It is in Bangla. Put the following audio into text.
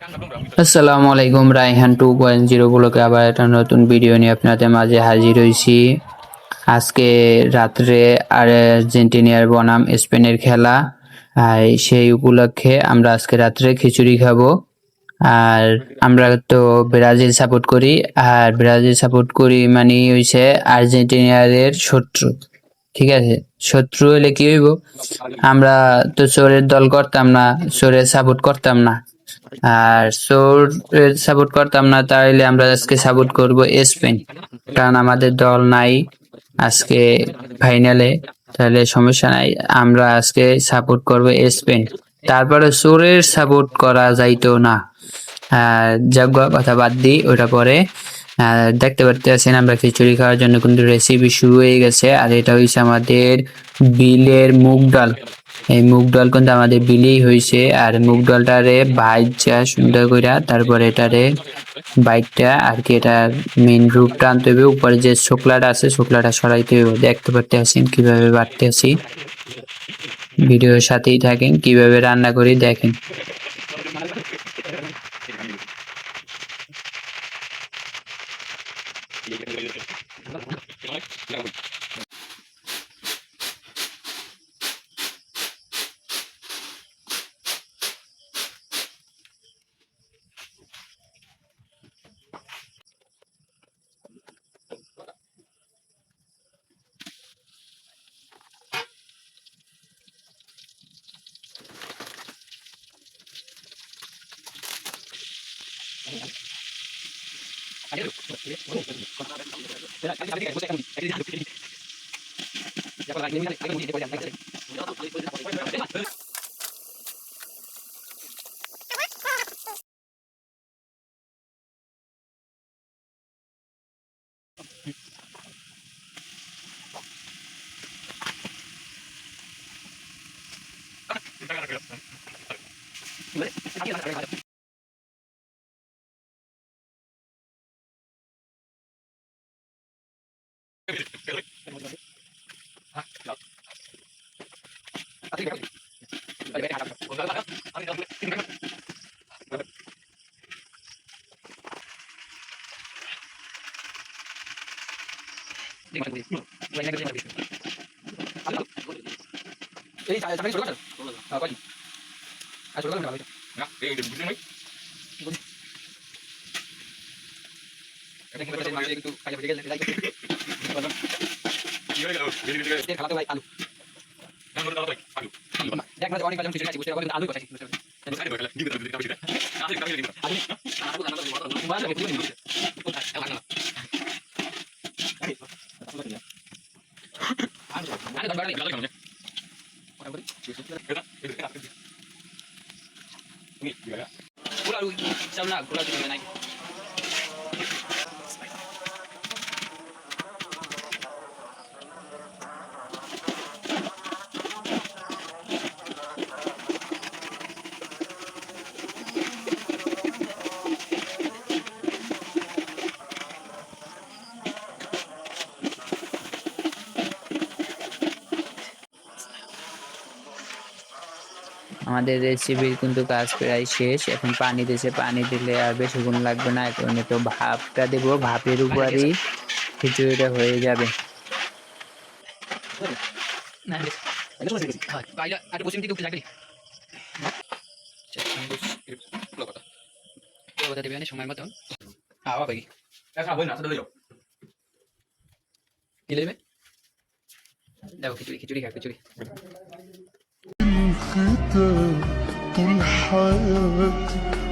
আসসালামু আলাইকুম, রায়হান 2.0 ব্লগে আবার একটা নতুন ভিডিও নিয়ে আপনাদের মাঝে হাজির হয়েছি। আজকে রাত্রে আর্জেন্টিনার বনাম স্পেনের খেলা, আর সেই উপলক্ষে আমরা আজকে রাত্রে খিচুড়ি খাবো। আর আমরা তো ব্রাজিল সাপোর্ট করি, আর ব্রাজিল সাপোর্ট করি মানে হইছে আর্জেন্টিনার শত্রু। ঠিক আছে, শত্রু হলে কি হইব? আমরা তো চোরের দল করতাম না, চোরের সাপোর্ট করতাম না। আর চোরের সাপোর্ট করতাম না, তাহলে আমরা আজকে সাপোর্ট করব স্পেন, কারণ আমাদের দল নাই আজকে ফাইনালে। তাহলে সমস্যা নাই, আমরা আজকে সাপোর্ট করব স্পেন। তারপরে চোরের সাপোর্ট করা যাইতো না। যাজ্ঞা কথা বাদ দিই, ওটা পরে। দেখতে পাচ্ছেন আমরা খিচুড়ি খাওয়ার জন্য কিন্তু রেসিপি শুরু হয়ে গেছে। আর এটা হইছে আমাদের বিলের মুগ ডাল। এই মুগ ডাল কিন্তু আমাদের বিলেই হয়েছে। আর মুগ ডালটারে ভাজা সুন্দর কইরা, তারপরে এটারে বাইটটা আর কি, এটা মেইন রূপটা আনতে হবে। উপরে যে শুকলাটা আছে, শুকলাটা সরাইতে হবে। দেখতে পাচ্ছেন কিভাবে বাটতেছি। ভিডিওর সাথেই থাকেন, কিভাবে রান্না করি দেখেন। আমাদের রেসিপির কিন্তু কাজ প্রায় শেষ। এখন পানি দিছে, পানি দিলে আর বেশিক্ষণ লাগবে না। এখন তো ভাপটা দেবো, ভাপের উপরই খিচুড়িটা হয়ে যাবে। সময় মতন কি নেবে? দেখো খিচুড়ি, খিচুড়ি খা, খিচুড়ি। الختام طول حياتي